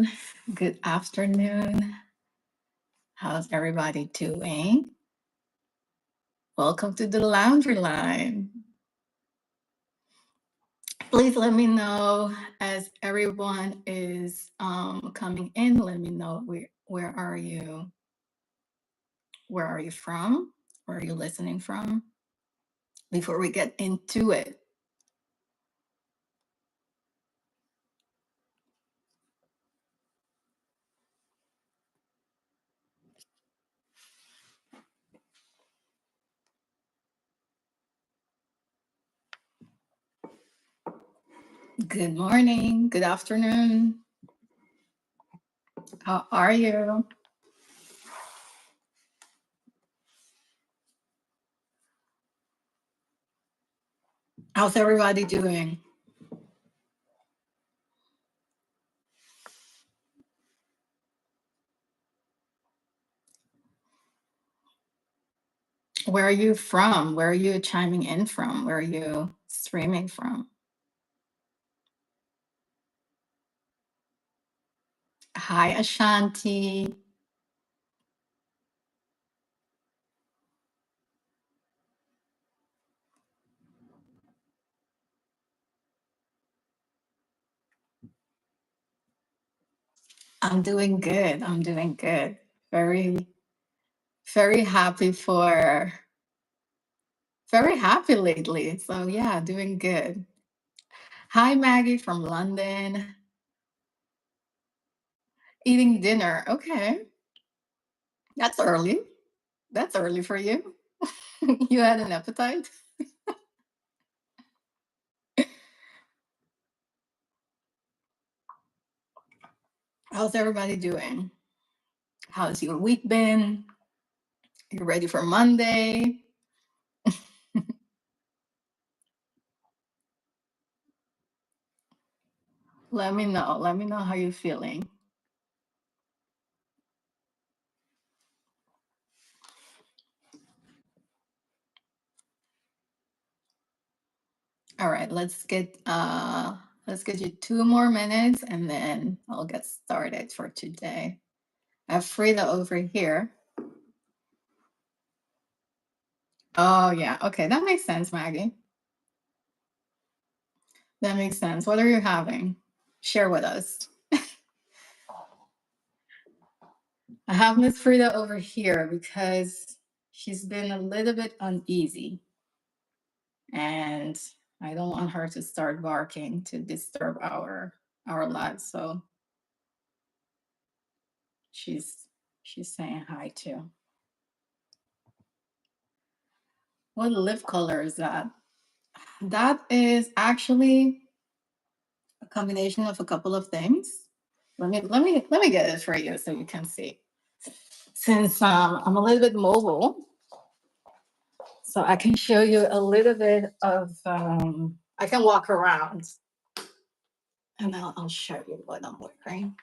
morning, good afternoon. How's everybody doing? Welcome to the Laundry Line. Please let me know as everyone is coming in. Let me know where are you? Where are you from? Where are you listening from? Before we get into it. Good morning, good afternoon. How are you? How's everybody doing? Where are you from? Where are you chiming in from? Where are you streaming from? Hi, Ashanti. I'm doing good. I'm doing good. Very, very happy for, very happy lately. So, yeah, doing good. Hi, Maggie from London. Eating dinner. Okay. That's early. That's early for you. You had an appetite. How's everybody doing? How's your week been? You ready for Monday? Let me know. Let me know how you're feeling. All right, let's get you 2 more minutes and then I'll get started for today. I have Frida over here. Oh yeah, okay, that makes sense, Maggie. That makes sense. What are you having? Share with us. I have Miss Frida over here because she's been a little bit uneasy and I don't want her to start barking to disturb our lives. So she's she's saying hi too. What lip color is that? That is actually a combination of a couple of things. Let me get it for you so you can see. Since I'm a little bit mobile, so I can show you a little bit of. I can walk around, and I'll show you what I'm wearing.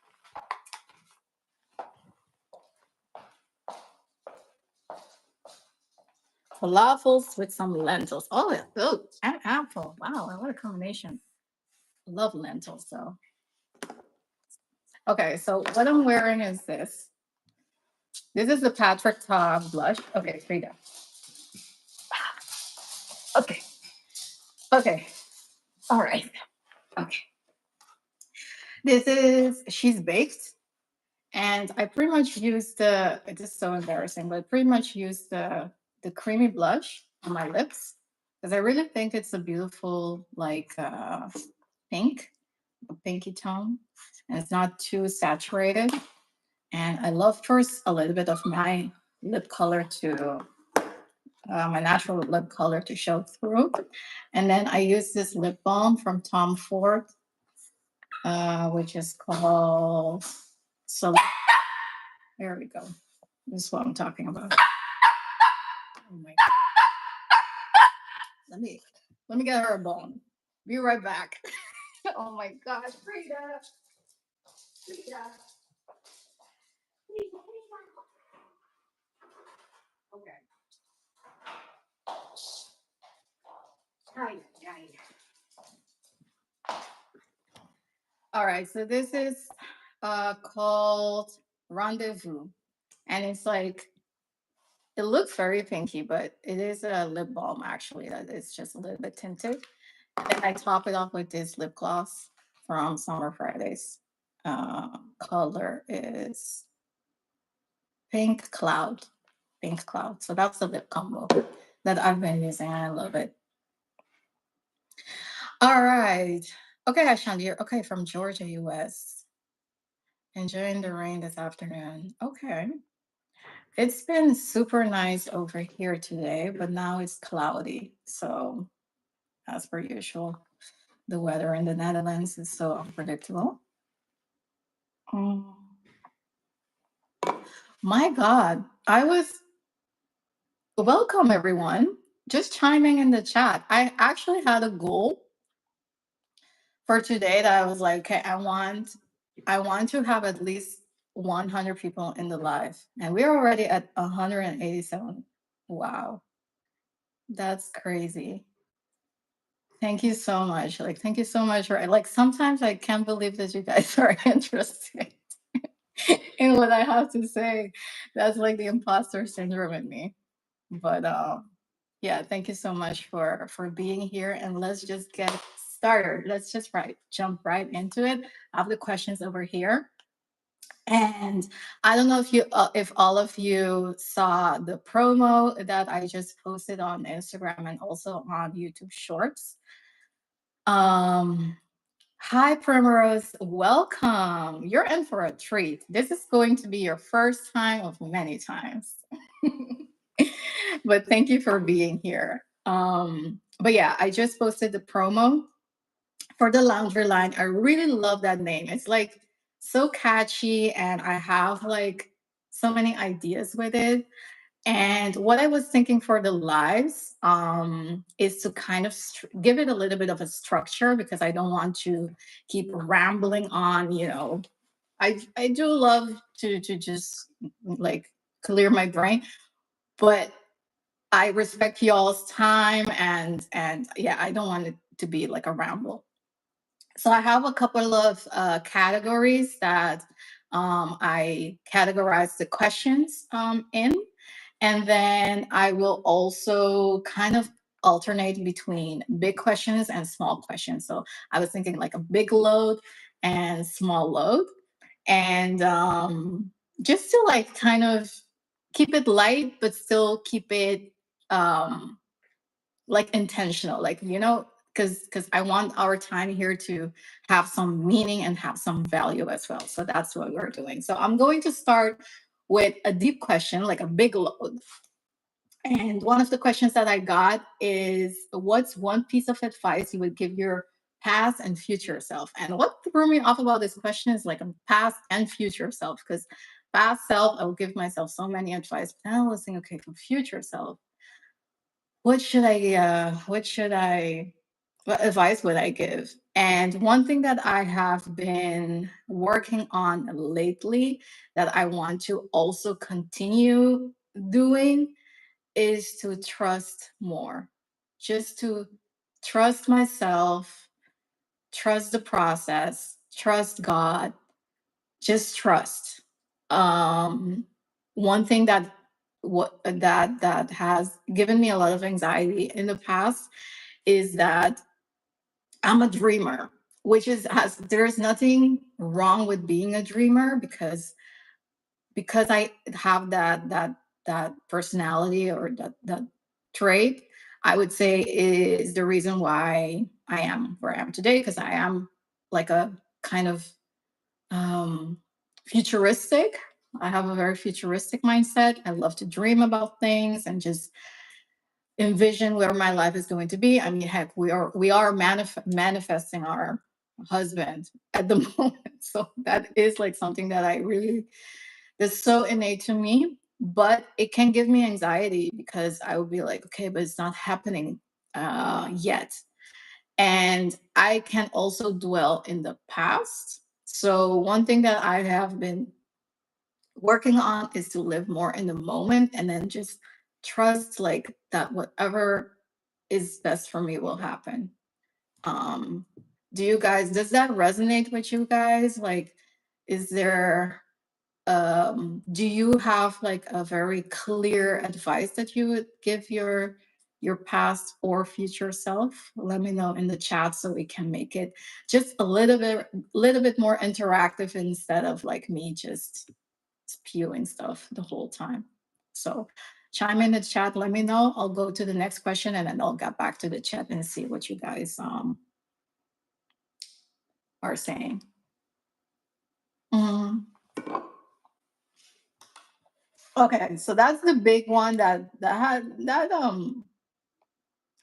Falafels with some lentils. Oh, oh, and apple. Wow, what a combination. Love lentils. So okay, so what I'm wearing is this. This is the Patrick Ta blush. Okay, Frida. Okay. Okay. All right. Okay. This is She's Baked. And I pretty much used it is so embarrassing, but I pretty much used the creamy blush on my lips because I really think it's a beautiful like pink, a pinky tone. And it's not too saturated. And I love first a little bit of my lip color to my natural lip color to show through. And then I use this lip balm from Tom Ford, which is called So. There we go. This is what I'm talking about. Oh my! Let me let me get her a bone. Be right back. Oh my gosh, Frida. Frida. Okay. Hi. Hi. All right. So this is called Rendezvous. And it's like, it looks very pinky, but it is a lip balm actually. That it's just a little bit tinted. And I top it off with this lip gloss from Summer Fridays. Color is Pink Cloud. Pink Cloud. So that's the lip combo that I've been using. And I love it. All right. Okay, Ashandi, you're okay from Georgia, US. Enjoying the rain this afternoon. Okay. It's been super nice over here today, but now it's cloudy. So, as per usual, the weather in the Netherlands is so unpredictable. Mm. My God, I was welcome everyone. Just chiming in the chat. I actually had a goal for today that I was like, okay, I want to have at least 100 people in the live, and we're already at 187. Wow, that's crazy. Thank you so much. Like, thank you so much for like. Sometimes I can't believe that you guys are interested in what I have to say. That's like the imposter syndrome in me. But yeah, thank you so much for being here, and let's just get started. Let's just jump right into it. I have the questions over here. And I don't know if all of you saw the promo that I just posted on Instagram and also on YouTube Shorts. Um, Hi Primrose, welcome. You're in for a treat. This is going to be your first time of many times. But thank you for being here. But yeah, I just posted the promo for the laundry line. I really love that name. It's like so catchy, and I have like so many ideas with it. And what I was thinking for the lives is to kind of give it a little bit of a structure, because I don't want to keep rambling on. I do love to just like clear my brain, but I respect y'all's time, and yeah, I don't want it to be like a ramble. So I have a couple of categories that I categorize the questions in. And then I will also kind of alternate between big questions and small questions. So I was thinking like a big load and small load. And just to like kind of keep it light, but still keep it um, like intentional, like, because I want our time here to have some meaning and have some value as well. So that's what we're doing. So I'm going to start with a deep question, like a big load. And one of the questions that I got is, what's one piece of advice you would give your past and future self? And what threw me off about this question is like a past and future self, because past self, I will give myself so many advice. But then I was thinking, okay, for future self, what advice would I give? And one thing that I have been working on lately that I want to also continue doing is to trust more. Just to trust myself, trust the process, trust God, just trust. Um, One thing that has given me a lot of anxiety in the past is that I'm a dreamer, which is has there's nothing wrong with being a dreamer, because I have that personality, or that trait, I would say is the reason why I am where I am today, because I am like a kind of um, futuristic. I have a very futuristic mindset. I love to dream about things and just envision where my life is going to be. I mean, heck, we are manifesting our husband at the moment, so that is like something that I really that's so innate to me. But it can give me anxiety, because I would be like, okay, but it's not happening yet. And I can also dwell in the past. So one thing that I have been working on is to live more in the moment, and then just trust like that whatever is best for me will happen. um does that resonate with you guys? Like, is there do you have like a very clear advice that you would give your past or future self? Let me know in the chat so we can make it just a little bit more interactive instead of like me just spewing stuff the whole time. So chime in the chat, let me know. I'll go to the next question and then I'll get back to the chat and see what you guys are saying. Mm. Okay, so that's the big one that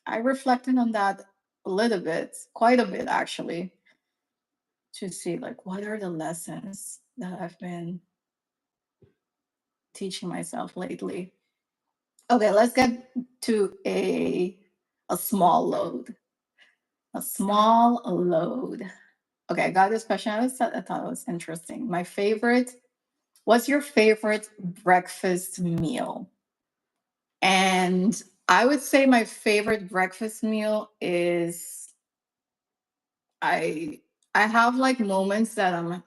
I reflected on that a little bit, quite a bit actually, to see like what are the lessons that I've been teaching myself lately. Okay, let's get to a small load. A small load. Okay, I got this question. I thought it was interesting. What's your favorite breakfast meal? And I would say my favorite breakfast meal is I I have like moments that I'm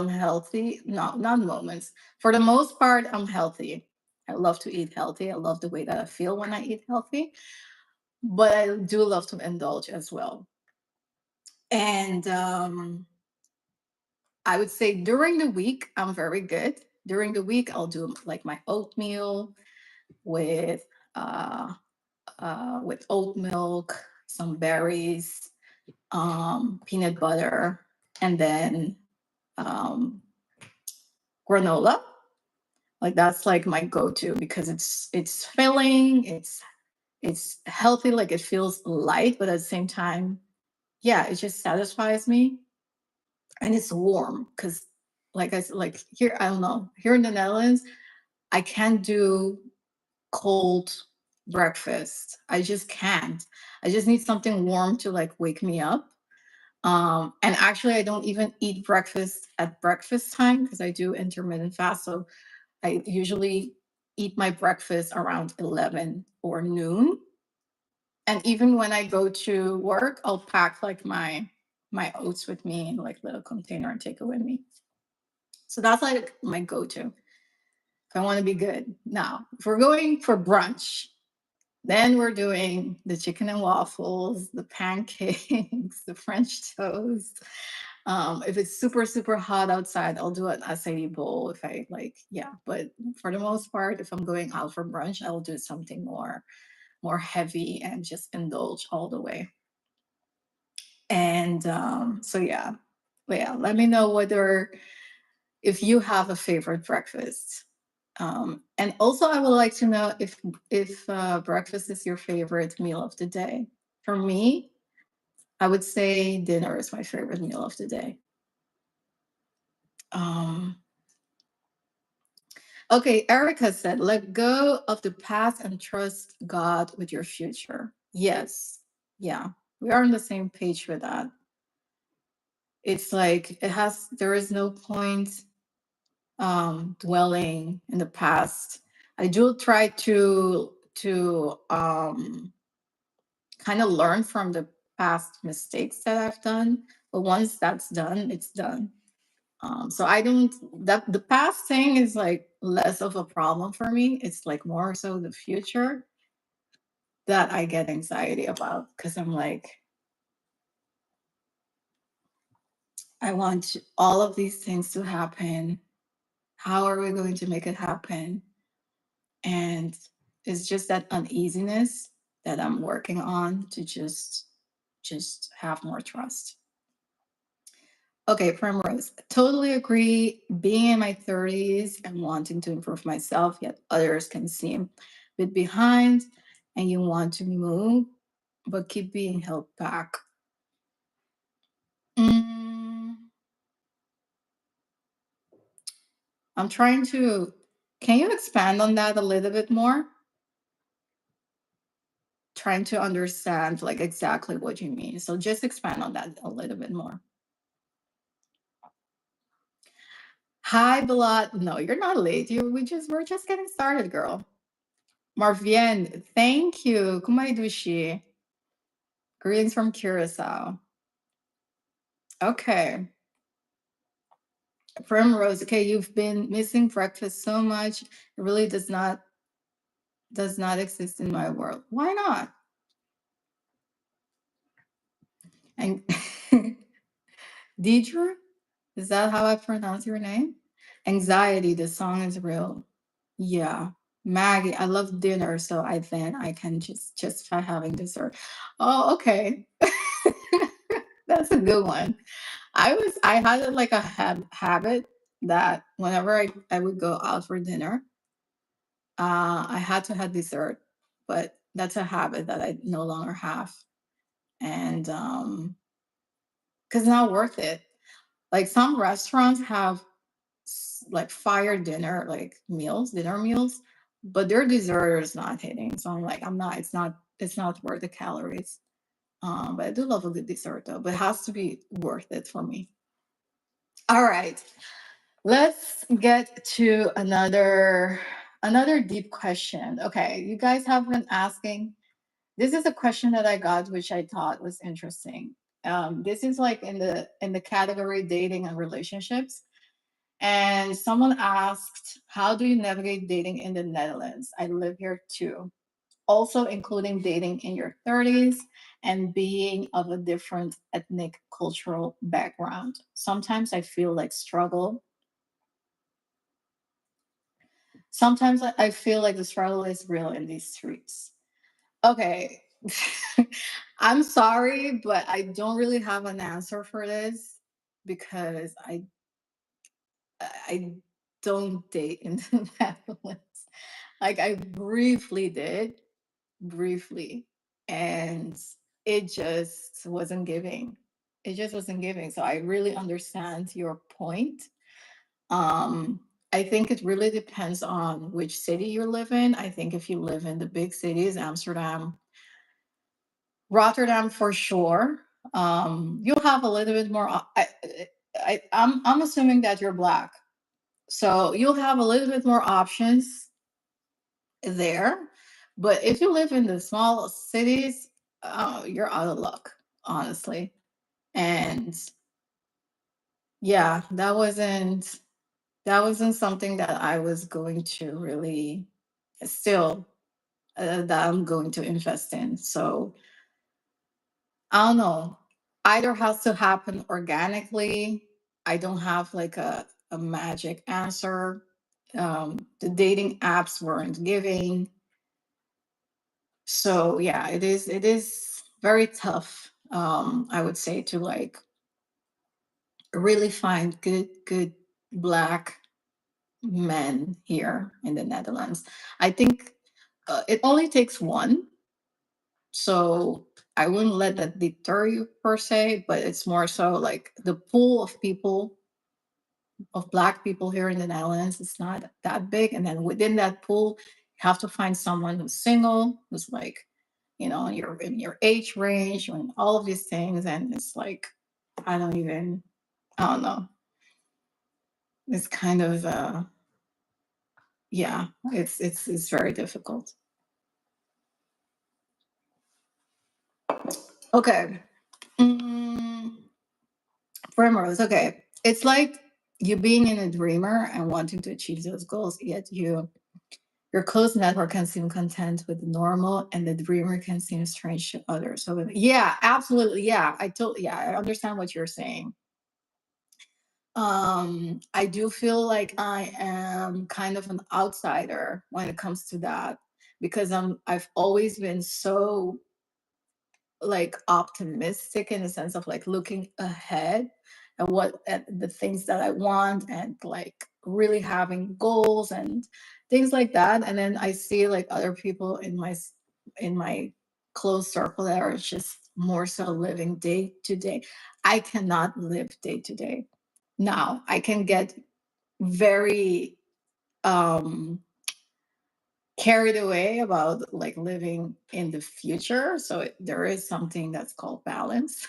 healthy. No, not moments. For the most part, I'm healthy. I love to eat healthy. I love the way that I feel when I eat healthy, but I do love to indulge as well. And I would say during the week, I'm very good. During the week, I'll do like my oatmeal with uh, with oat milk, some berries, peanut butter, and then um, granola. Like that's like my go-to because it's filling, it's healthy, like it feels light, but at the same time, yeah, it just satisfies me, and it's warm because like here, I don't know, here in the Netherlands, I can't do cold breakfast. I just can't. I just need something warm to like wake me up. And actually, I don't even eat breakfast at breakfast time because I do intermittent fast. So I usually eat my breakfast around 11 or noon. And even when I go to work, I'll pack like my oats with me in like little container and take it with me. So that's like my go-to if I want to be good. Now, if we're going for brunch, then we're doing the chicken and waffles, the pancakes, the French toast. If it's super, super hot outside, I'll do an acai bowl if I like, yeah. But for the most part, if I'm going out for brunch, I'll do something more heavy and just indulge all the way. And so yeah. But yeah, let me know whether if you have a favorite breakfast. And also, I would like to know if breakfast is your favorite meal of the day. For me, I would say dinner is my favorite meal of the day. Um, okay, Erica said, let go of the past and trust God with your future. Yes, yeah, we are on the same page with that. It's like there is no point dwelling in the past. I do try to kind of learn from the past mistakes that I've done. But once that's done, it's done. So I don't that the past thing is like less of a problem for me. It's like more so the future that I get anxiety about because I'm like, I want all of these things to happen. How are we going to make it happen? And it's just that uneasiness that I'm working on to just have more trust. Okay, Primrose, totally agree. Being in my 30s and wanting to improve myself, yet others can seem a bit behind and you want to move, but keep being held back. Mm, I'm trying to, can you expand on that a little bit more? Trying to understand like exactly what you mean. So just expand on that a little bit more. Hi, Bilal. No, you're not late. We're just getting started, girl. Marvien, thank you. Kumaidushi. Greetings from Curacao. Okay. Primrose, okay, you've been missing breakfast so much. It really does not exist in my world. Why not? And Deidre, is that how I pronounce your name? Anxiety, the song is real. Yeah. Maggie, I love dinner, so I can just justify having dessert. Oh, okay. That's a good one. I had like a habit that whenever I would go out for dinner, I had to have dessert, but that's a habit that I no longer have. And because it's not worth it. Like some restaurants have like fire dinner, like dinner meals, but their dessert is not hitting. So I'm like, it's not worth the calories. But I do love a good dessert though, but it has to be worth it for me. All right. Let's get to another deep question. Okay, you guys have been asking. This is a question that I got, which I thought was interesting. This is like in the category dating and relationships. And someone asked, "How do you navigate dating in the Netherlands? I live here too. Also, including dating in your 30s and being of a different ethnic cultural background. Sometimes I feel like struggle Sometimes I feel like the struggle is real in these streets." Okay. I'm sorry, but I don't really have an answer for this because I don't date in the Netherlands. Like I briefly did, briefly, and it just wasn't giving. It just wasn't giving. So I really understand your point. Um, I think it really depends on which city you live in. I think if you live in the big cities, Amsterdam, Rotterdam for sure, you'll have a little bit more. I'm assuming that you're black, so you'll have a little bit more options there. But if you live in the small cities, you're out of luck, honestly. And yeah, that wasn't something that I was going to really still that I'm going to invest in. So I don't know. Either has to happen organically. I don't have like a magic answer. The dating apps weren't giving. So yeah, it is very tough. I would say to like really find good black men here in the Netherlands. I think it only takes one, so I wouldn't let that deter you per se, but it's more so like the pool of people, of black people here in the Netherlands is not that big. And then within that pool, you have to find someone who's single, who's like, in your age range and all of these things. And it's like, I don't know. It's kind of yeah, it's very difficult. Okay. Mm, Primrose. Okay. It's like you being in a dreamer and wanting to achieve those goals, yet your close network can seem content with the normal, and the dreamer can seem strange to others. So yeah, absolutely. Yeah, I understand what you're saying. I do feel like I am kind of an outsider when it comes to that because I've always been so like optimistic in the sense of like looking ahead at the things that I want and like really having goals and things like that. And then I see like other people in my close circle that are just more so living day to day. I cannot live day to day. Now I can get very um carried away about like living in the future. So there is something that's called balance.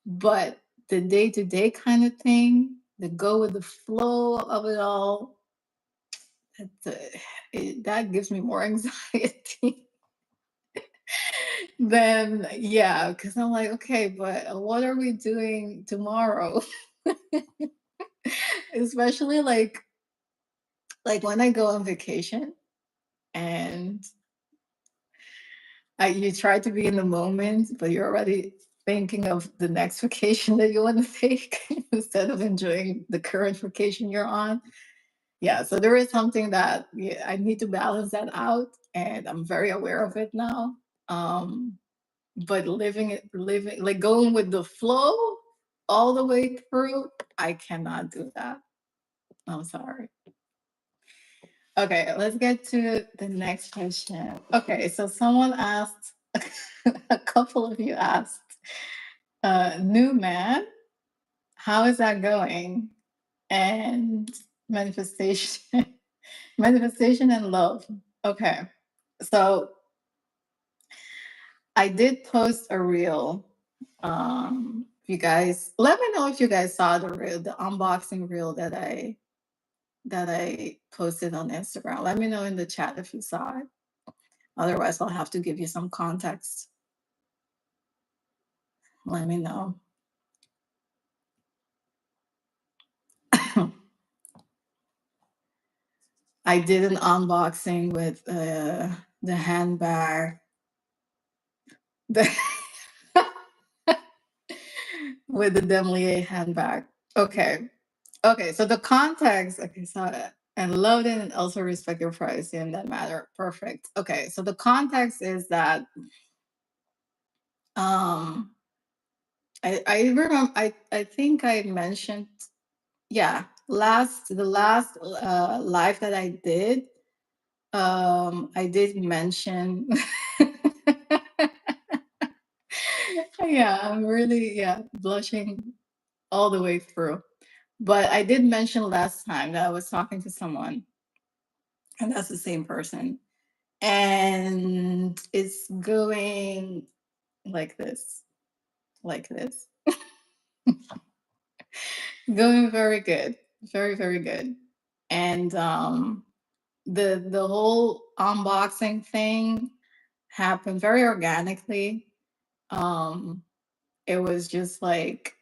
But the day to day kind of thing, the go with the flow of it all, that gives me more anxiety than, yeah, because I'm like, okay, but what are we doing tomorrow? especially like when I go on vacation and you try to be in the moment, but you're already thinking of the next vacation that you want to take instead of enjoying the current vacation you're on. Yeah, so there is something that, yeah, I need to balance that out, and I'm very aware of it now. Um, but living like going with the flow all the way through, I cannot do that. I'm sorry. Okay, let's get to the next question. Okay, so someone asked, a couple of you asked, new man, how is that going? And manifestation, manifestation and love. Okay, so I did post a reel. You guys, let me know if you guys saw the reel, the unboxing reel that I posted on Instagram. Let me know in the chat if you saw it. Otherwise, I'll have to give you some context. Let me know. I did an unboxing with the handbag. The with the Demlier handbag. Okay. Okay. So the context, okay, so and loved it and also respect your privacy in that matter. Perfect. Okay. So the context is that um I remember I think I mentioned, yeah, the last live that I did, I did mention yeah, I'm really, yeah, blushing all the way through. But I did mention last time that I was talking to someone, and that's the same person. And it's going like this, like this. Going very good. Very, very good. And the whole unboxing thing happened very organically. Um, it was just like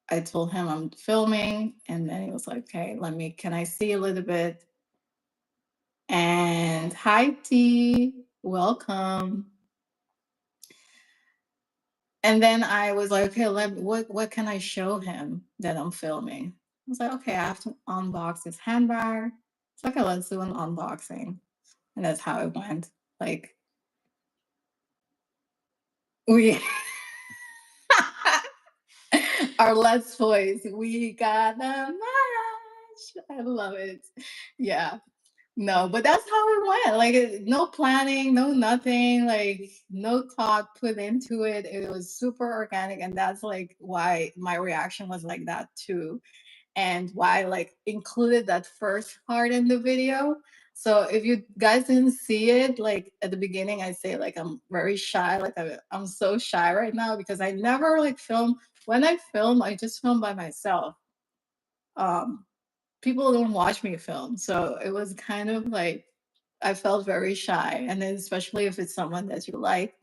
I told him I'm filming, and then he was like, "Okay, can I see a little bit?" And hi T, welcome. And then I was like, "Okay, what can I show him that I'm filming?" I was like, "Okay, I have to unbox this handbag." It's like, "Okay, let's do an unboxing," and that's how it went. Like we our Let's Voice, we got a match. I love it. Yeah. No, but that's how it went. Like no planning, no nothing, like no thought put into it. It was super organic, and that's like why my reaction was like that too, and why I like included that first part in the video. So if you guys didn't see it, like at the beginning, I say like I'm very shy, like I'm so shy right now because I never like film. When I film, I just film by myself. Um, People don't watch me film, so it was kind of like I felt very shy, and then especially if it's someone that you like.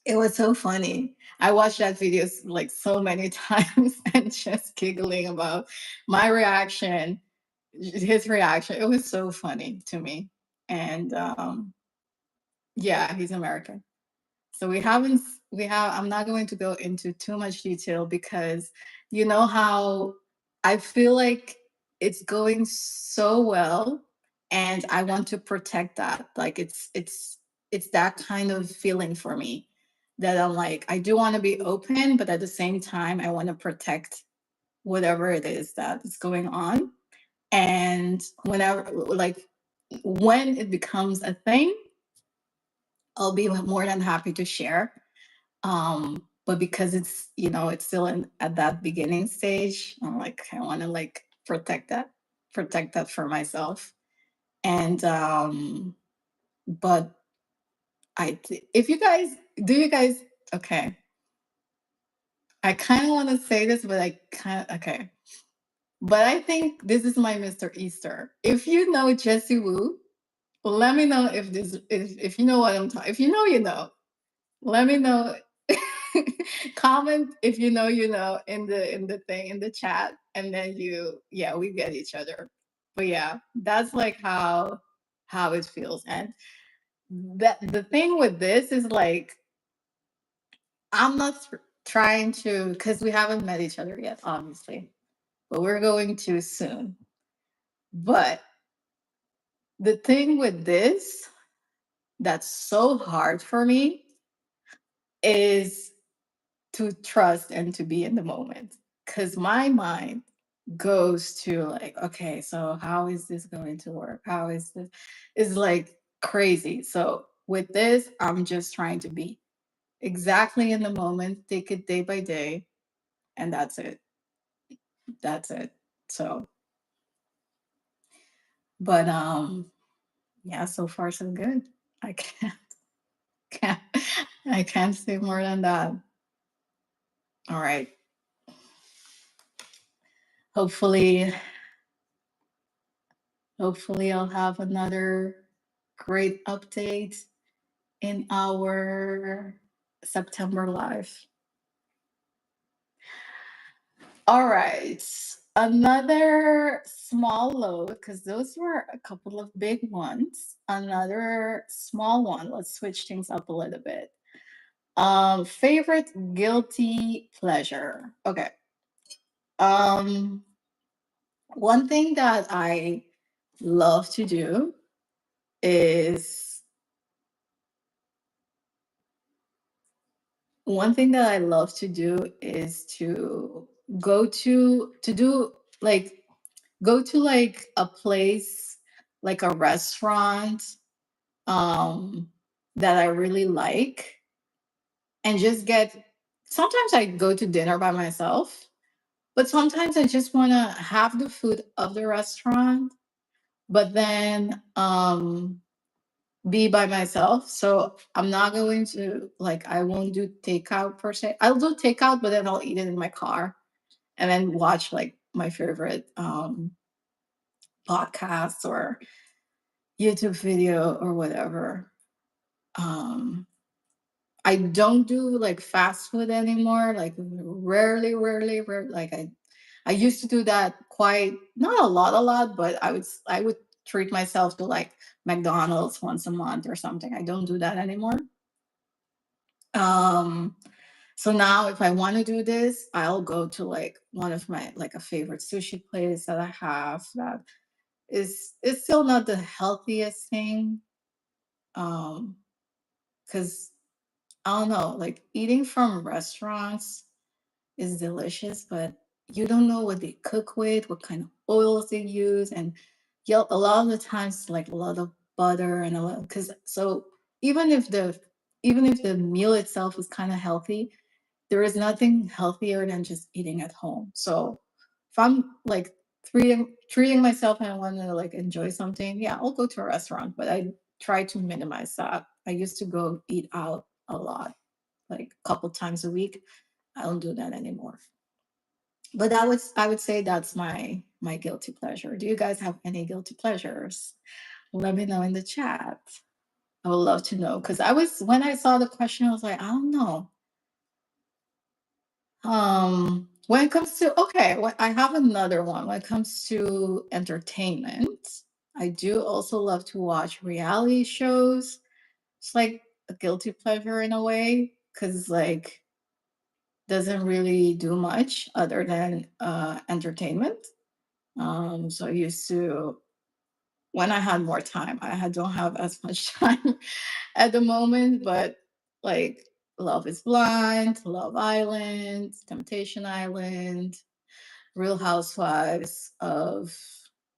It was so funny. I watched that video like so many times and just giggling about my reaction, his reaction. It was so funny to me. And yeah, he's American. So I'm not going to go into too much detail because you know how I feel like it's going so well, and I want to protect that. Like it's that kind of feeling for me that I'm like I do want to be open, but at the same time I want to protect whatever it is that is going on. And whenever like when it becomes a thing, I'll be more than happy to share. But because it's it's still at that beginning stage, I'm like I want to like protect that for myself. And but if you guys do you guys okay, I kind of want to say this, but I kind of okay. But I think this is my Mr. Easter. If you know Jesse Wu, let me know if you know what I'm talking. If you know, you know. Let me know. Comment if you know in the thing in the chat. and then yeah, we get each other. But yeah, that's like how it feels. And that the thing with this is like I'm not trying to, because we haven't met each other yet, obviously, but we're going to soon. But the thing with this that's so hard for me is to trust and to be in the moment, because my mind goes to like, okay, so how is this going to work? How is this? It's like crazy. So with this, I'm just trying to be exactly in the moment, take it day by day, and that's it. That's it. So, but yeah, so far so good. I can't I can't say more than that. All right. Hopefully, hopefully I'll have another great update in our September live. All right. Another small load, because those were a couple of big ones. Another small one. Let's switch things up a little bit. Favorite guilty pleasure. Okay. Um, one thing that I love to do is one thing that I love to do is to go to do like go to like a place, like a restaurant, um that I really like, and just get, sometimes I go to dinner by myself, but sometimes I just want to have the food of the restaurant, but then be by myself. So I'm not going to, like, I won't do takeout per se. I'll do takeout, but then I'll eat it in my car and then watch like my favorite podcasts or YouTube video or whatever. Um I don't do like fast food anymore. Like rarely. Like I used to do that quite, not a lot, but I would treat myself to like McDonald's once a month or something. I don't do that anymore. Um, so now if I want to do this, I'll go to like one of my, like a favorite sushi place that I have that is, it's still not the healthiest thing. Um, because I don't know, like eating from restaurants is delicious, but you don't know what they cook with, what kind of oils they use, and yeah, a lot of the times like a lot of butter and a lot, because so even if the even if the meal itself is kind of healthy, there is nothing healthier than just eating at home. So if I'm like treating myself and I want to like enjoy something, yeah, I'll go to a restaurant, but I try to minimize that. I used to go eat out a lot, like a couple times a week. I don't do that anymore. But I would say that's my guilty pleasure. Do you guys have any guilty pleasures? Let me know in the chat. I would love to know, because I was, when I saw the question, I was like, I don't know. When it comes to, okay, well, I have another one. When it comes to entertainment, I do also love to watch reality shows. It's like a guilty pleasure in a way, because like doesn't really do much other than entertainment. So I used to, when I had more time, don't have as much time at the moment, but like Love is Blind, Love Island, Temptation Island, Real Housewives of,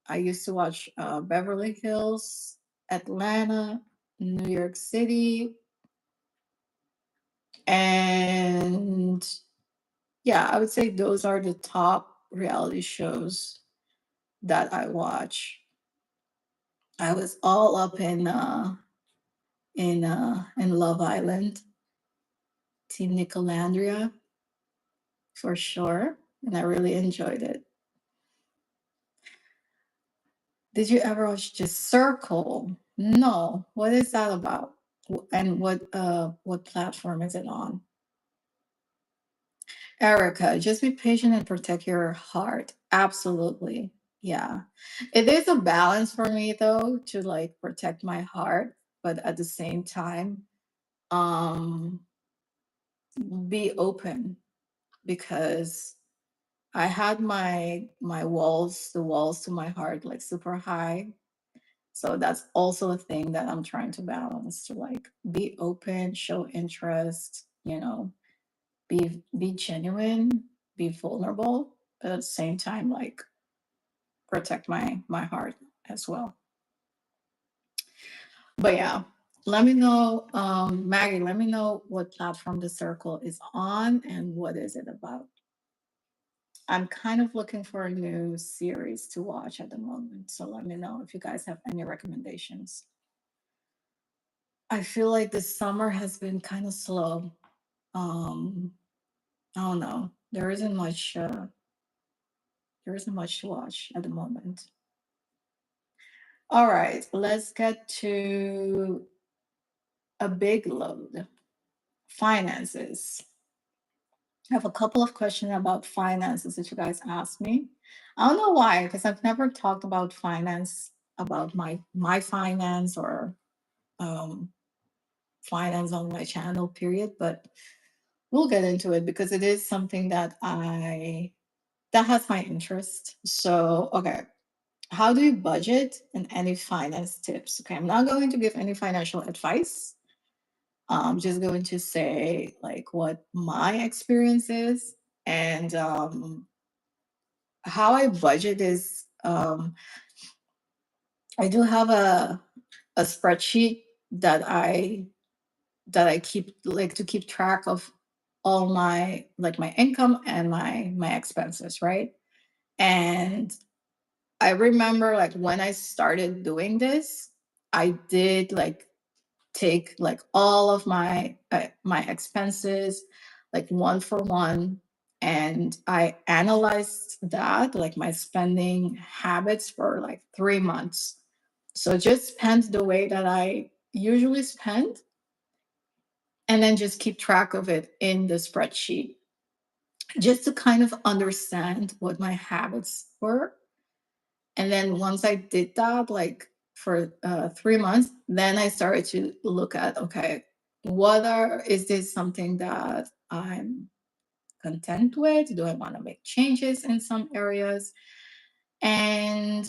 I used to watch Beverly Hills, Atlanta, New York City, and yeah, I would say those are the top reality shows that I watch. I was all up in Love Island, Team Nicolandria for sure, and I really enjoyed it. Did you ever watch The Circle? No. What is that about? And what platform is it on? Erica, just be patient and protect your heart. Absolutely. Yeah. It is a balance for me though to like protect my heart, but at the same time, um be open because I had my walls, the walls to my heart like super high. So that's also a thing that I'm trying to balance to like be open, show interest, be genuine, be vulnerable, but at the same time like protect my heart as well. But yeah, let me know, Maggie, let me know what platform the circle is on and what is it about. I'm kind of looking for a new series to watch at the moment, so let me know if you guys have any recommendations. I feel like this summer has been kind of slow. um I don't know, there isn't much to watch at the moment. All right, let's get to a big load. Finances. I have a couple of questions about finances that you guys asked me. I don't know why, because I've never talked about finance, about my finance or um, finance on my channel, period. But we'll get into it because it is something that has my interest. So, okay, how do you budget and any finance tips? Okay, I'm not going to give any financial advice. I'm just going to say like what my experience is and how I budget is I do have a spreadsheet that I keep like to keep track of all my like my income and my expenses, right? And I remember like when I started doing this, I did like take like all of my expenses like one for one, and I analyzed that like my spending habits for like 3 months. So just spend the way that I usually spend and then just keep track of it in the spreadsheet just to kind of understand what my habits were. And then once I did that, like for 3 months, then I started to look at, okay, is this something that I'm content with? Do I want to make changes in some areas? And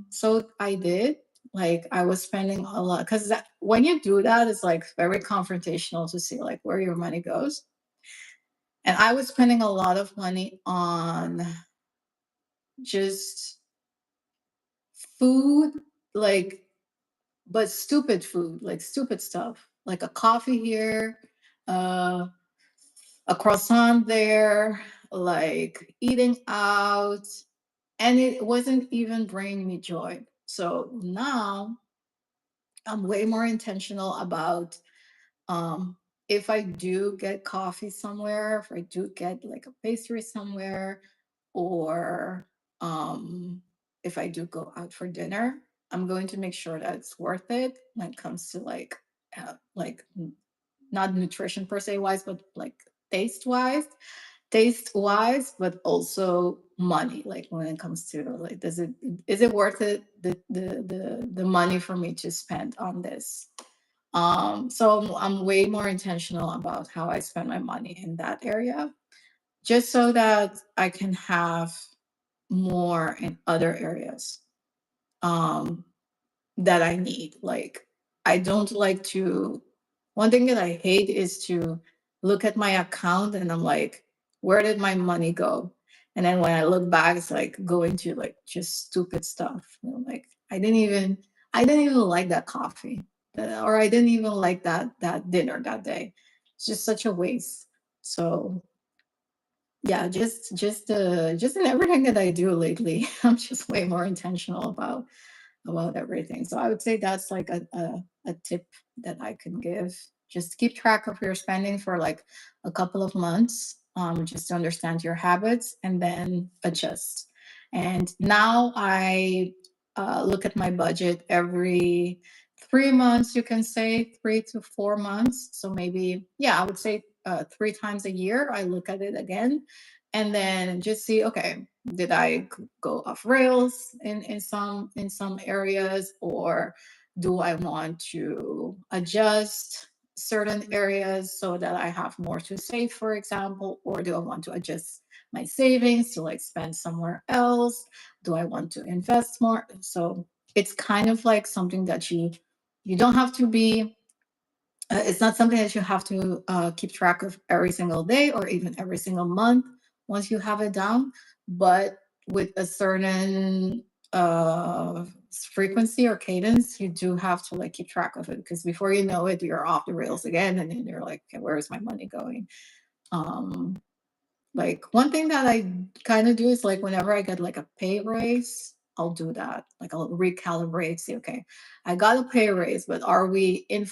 so I did. Like I was spending a lot because when you do that, it's like very confrontational to see like where your money goes. And I was spending a lot of money on just food, like but stupid food, like stupid stuff, like a coffee here, uh, a croissant there, like eating out, and it wasn't even bringing me joy. So now I'm way more intentional about um, if I do get coffee somewhere, if I do get like a pastry somewhere, or um, if I do go out for dinner, I'm going to make sure that it's worth it when it comes to not nutrition per se wise, but like taste wise, but also money. Like when it comes to like, is it worth it the money for me to spend on this? So I'm way more intentional about how I spend my money in that area, just so that I can have more in other areas um, that I need. Like, I don't like to, one thing that I hate is to look at my account and I'm like, where did my money go? And then when I look back, it's like going to like just stupid stuff. Like I didn't even like that coffee, or I didn't even like that dinner that day. It's just such a waste. So yeah, just in everything that I do lately, I'm just way more intentional about everything. So I would say that's like a tip that I can give. Just keep track of your spending for like a couple of months, just to understand your habits and then adjust. And now I look at my budget every 3 months, you can say 3 to 4 months. So maybe, yeah, I would say three times a year. I look at it again, and then just see, okay, did I go off rails in some areas, or do I want to adjust certain areas so that I have more to save, for example, or do I want to adjust my savings to like spend somewhere else? Do I want to invest more? So it's kind of like something that you don't have to be it's not something that you have to keep track of every single day or even every single month once you have it down, but with a certain frequency or cadence, you do have to like keep track of it, because before you know it, you're off the rails again, and then you're like, okay, where is my money going? um like one thing that I kind of do is like whenever I get like a pay raise, I'll do that. Like I'll recalibrate, see, okay, I got a pay raise, but are we in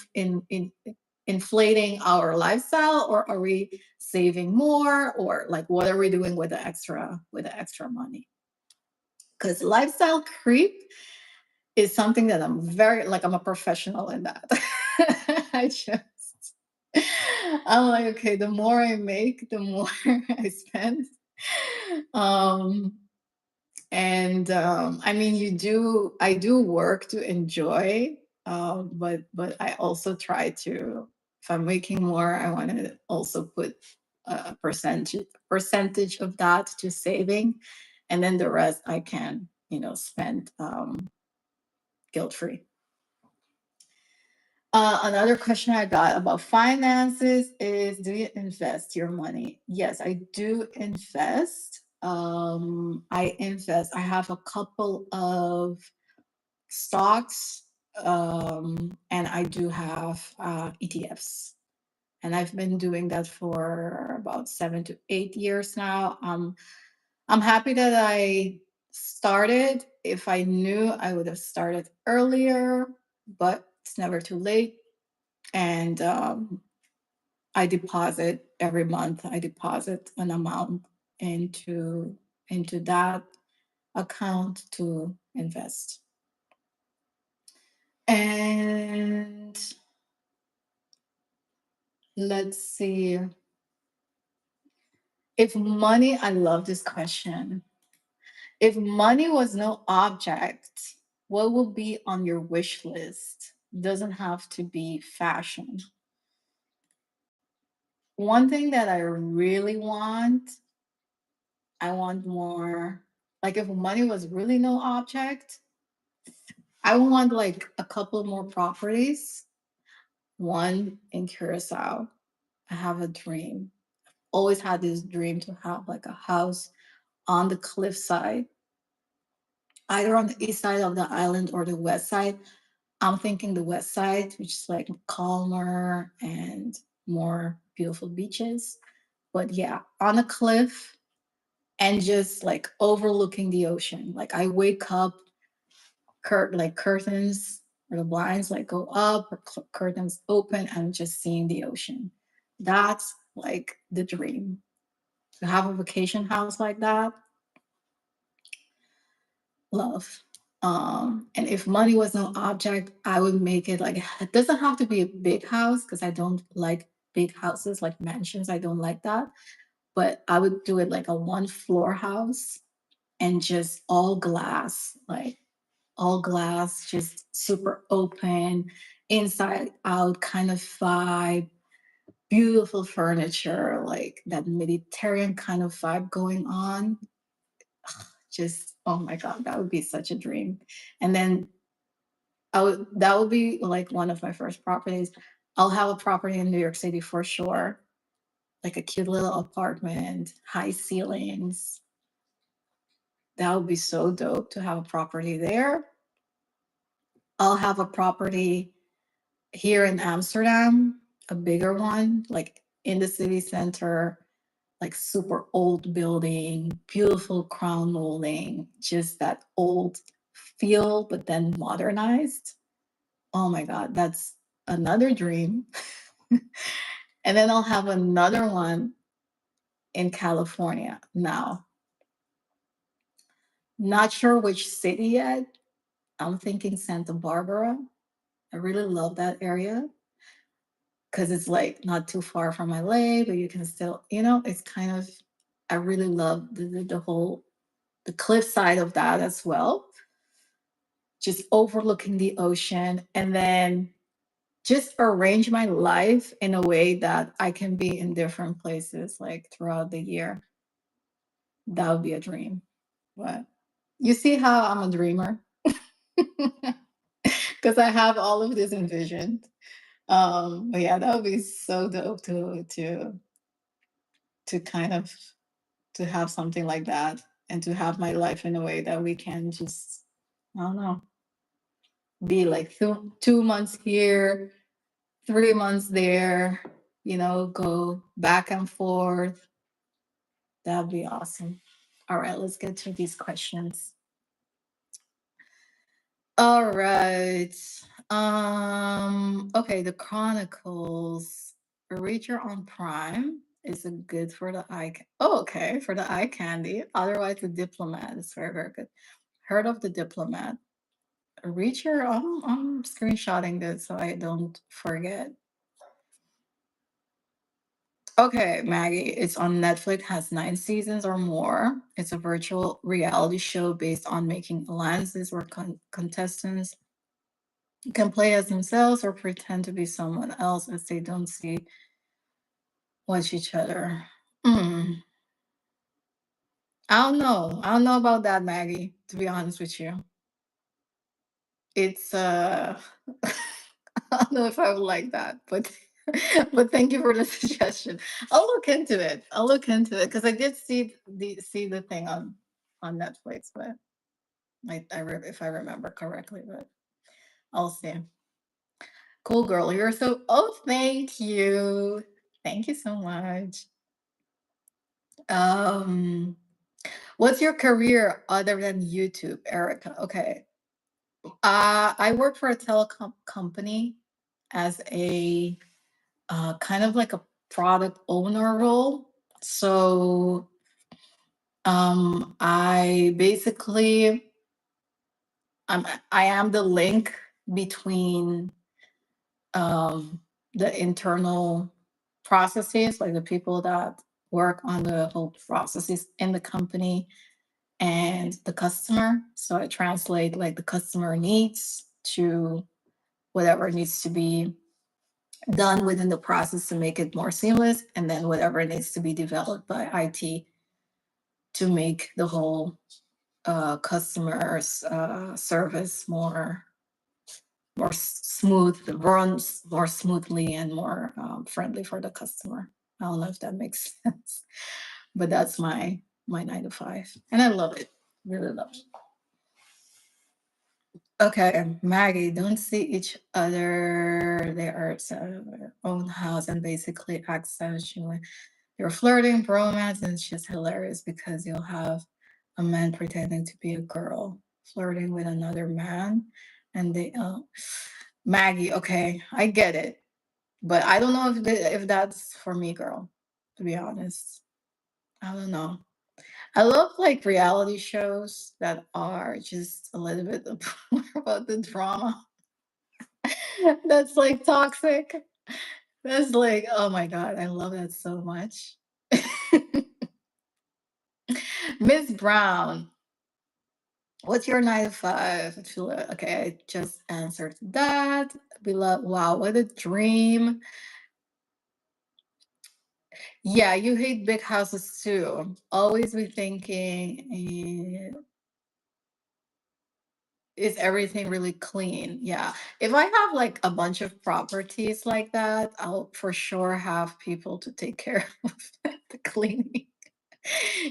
inflating our lifestyle, or are we saving more, or like what are we doing with the extra money? Because lifestyle creep is something that I'm very like I'm a professional in that. I just I'm like, okay, the more I make, the more I spend. Um, and I mean, I do work to enjoy, but I also try to, if I'm making more, I want to also put a percentage of that to saving, and then the rest I can, spend guilt free. Another question I got about finances is, do you invest your money? Yes, I do invest. I invest. I have a couple of stocks, and I do have ETFs. And I've been doing that for about 7 to 8 years now. I'm happy that I started. If I knew, I would have started earlier, but it's never too late. And I deposit every month. I deposit an amount into that account to invest. And let's see. If money, I love this question. If money was no object, what would be on your wish list? Doesn't have to be fashion. One thing that I really want, I want more, like if money was really no object, I want like a couple more properties. One in Curacao. I have a dream. Always had this dream to have like a house on the cliffside, either on the east side of the island or the west side. I'm thinking the west side, which is like calmer and more beautiful beaches. But yeah, on a cliff and just like overlooking the ocean. Like I wake up, like curtains or the blinds like go up, or curtains open, and just seeing the ocean. That's like the dream. To have a vacation house like that, love. And if money was no object, I would make it like, it doesn't have to be a big house because I don't like big houses like mansions. I don't like that. But I would do it like a one floor house and just all glass, like all glass, just super open, inside out kind of vibe, beautiful furniture, like that Mediterranean kind of vibe going on. Just, oh my God, that would be such a dream. And then that would be like one of my first properties. I'll have a property in New York City for sure, like a cute little apartment, high ceilings. That would be so dope to have a property there. I'll have a property here in Amsterdam, a bigger one, like in the city center, like super old building, beautiful crown molding, just that old feel, but then modernized. Oh my God, that's another dream. And then I'll have another one in California now. Not sure which city yet. I'm thinking Santa Barbara. I really love that area. because it's like not too far from LA, but you can still, it's kind of, I really love the whole, the cliff side of that as well, just overlooking the ocean. And then just arrange my life in a way that I can be in different places like throughout the year. That would be a dream. But you see how I'm a dreamer? Because I have all of this envisioned. But yeah, that would be so dope to kind of to have something like that and to have my life in a way that we can just, I don't know, be like 2 months here, 3 months there, go back and forth. That'd be awesome. All right, let's get to these questions. All right. Okay, the Chronicles. Reacher on Prime is a good for the eye. Oh, okay, for the eye candy. Otherwise, the Diplomat is very, very good. Heard of the Diplomat? Reacher. I'm screenshotting this so I don't forget. Okay, Maggie, it's on Netflix, has 9 seasons or more. It's a virtual reality show based on making alliances where contestants can play as themselves or pretend to be someone else as they don't see watch each other. Mm, I don't know. I don't know about that, Maggie, to be honest with you. It's I don't know if I would like that, but but thank you for the suggestion. I'll look into it. I'll look into it because I did see the thing on Netflix, but if I remember correctly, but I'll see. Cool girl, you're so. Oh, thank you so much. Um, what's your career other than YouTube, Erica? Okay, I work for a telecom company as a kind of like a product owner role. So I basically I am the link between um, the internal processes, like the people that work on the whole processes in the company and the customer. So I translate like the customer needs to whatever needs to be done within the process to make it more seamless, and then whatever needs to be developed by IT to make the whole customer's service more smooth, runs more smoothly and more friendly for the customer. I don't know if that makes sense, but that's my 9 to 5, and I love it. Really love it. Okay, Maggie, don't see each other. They are their own house and basically act sexually. You're flirting, bromance, and it's just hilarious because you'll have a man pretending to be a girl flirting with another man, and they Maggie. Okay, I get it, but I don't know if that's for me, girl. To be honest, I don't know. I love like reality shows that are just a little bit more about the drama. That's like toxic. That's like, oh my God, I love that so much. Miss Brown, what's your 9 to 5? Okay, I just answered that. Beloved, wow, what a dream. Yeah, you hate big houses too. Always be thinking, is everything really clean? Yeah. If I have like a bunch of properties like that, I'll for sure have people to take care of the cleaning.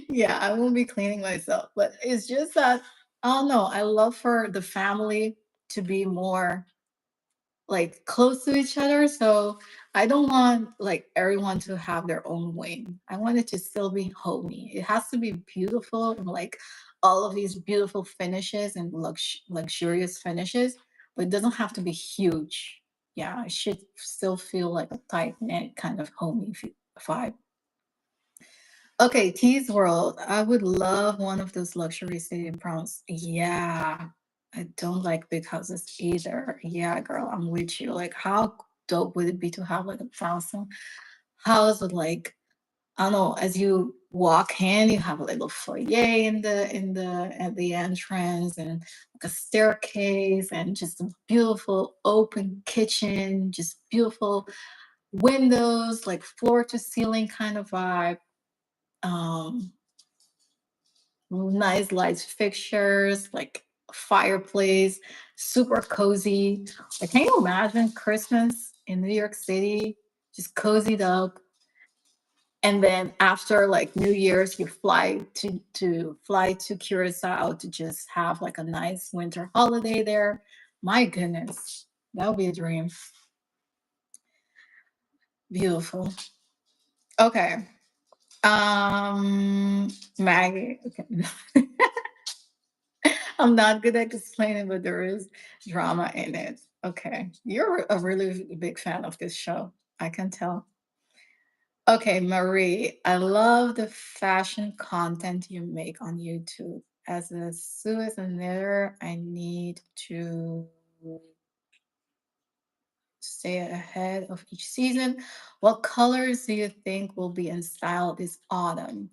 Yeah, I won't be cleaning myself, but it's just that I don't know. I love for the family to be more like close to each other. So I don't want like everyone to have their own wing. I want it to still be homey. It has to be beautiful and like all of these beautiful finishes and luxurious finishes, but it doesn't have to be huge. Yeah, it should still feel like a tight knit kind of homey vibe. Okay, Tease World. I would love one of those luxury city prawns. Yeah, I don't like big houses either. Yeah, girl, I'm with you. Like, how? dope would it be to have like a thousand house with like, I don't know, as you walk in, you have a little foyer in the at the entrance, and like a staircase, and just a beautiful open kitchen, just beautiful windows, like floor to ceiling kind of vibe. Um, nice lights fixtures, like fireplace, super cozy. Like, can you imagine Christmas in New York City, just cozied up? And then after like New Year's, you fly to Curacao to just have like a nice winter holiday there. My goodness, that would be a dream. Beautiful. Okay. Maggie. Okay. I'm not good at explaining, but there is drama in it. Okay. You're a really big fan of this show. I can tell. Okay, Marie, I love the fashion content you make on YouTube. As a Suez and knitter, I need to stay ahead of each season. What colors do you think will be in style this autumn?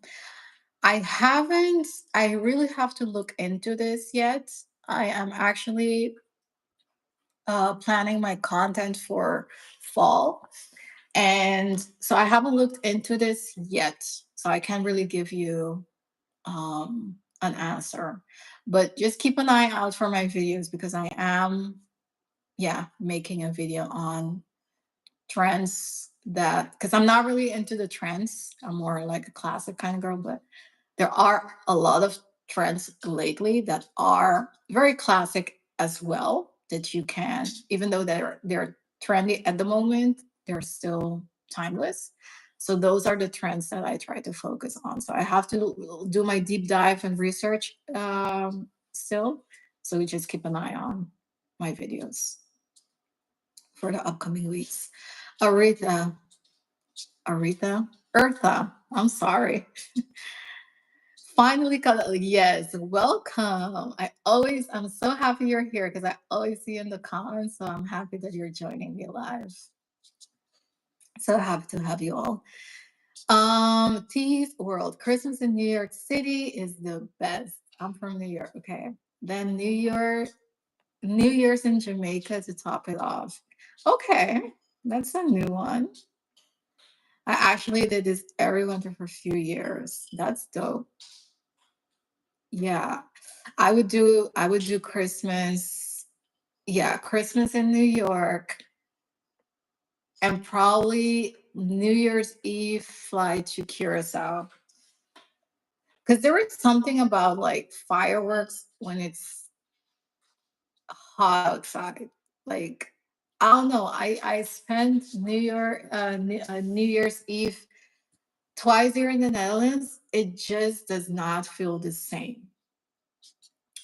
I haven't, I really have to look into this yet. I am actually planning my content for fall. And so I haven't looked into this yet. So I can't really give you an answer. But just keep an eye out for my videos because I am, yeah, making a video on trends that, because I'm not really into the trends. I'm more like a classic kind of girl, but there are a lot of trends lately that are very classic as well that you can, even though they're trendy at the moment, they're still timeless. So those are the trends that I try to focus on. So I have to do my deep dive and research still. So we just keep an eye on my videos for the upcoming weeks. Aretha, Aretha, Eartha. I'm sorry. Finally got it. Yes, welcome. I'm so happy you're here because I always see you in the comments. So I'm happy that you're joining me live. So happy to have you all. Teeth World. Christmas in New York City is the best. I'm from New York. Okay. Then New Year's in Jamaica to top it off. Okay. That's a new one. I actually did this every winter for a few years. That's dope. Yeah. I would do Christmas. Yeah, Christmas in New York and probably New Year's Eve flight to Curacao. Because there is something about like fireworks when it's hot outside. Like, I don't know. I spent New Year's Eve twice here in the Netherlands. It just does not feel the same.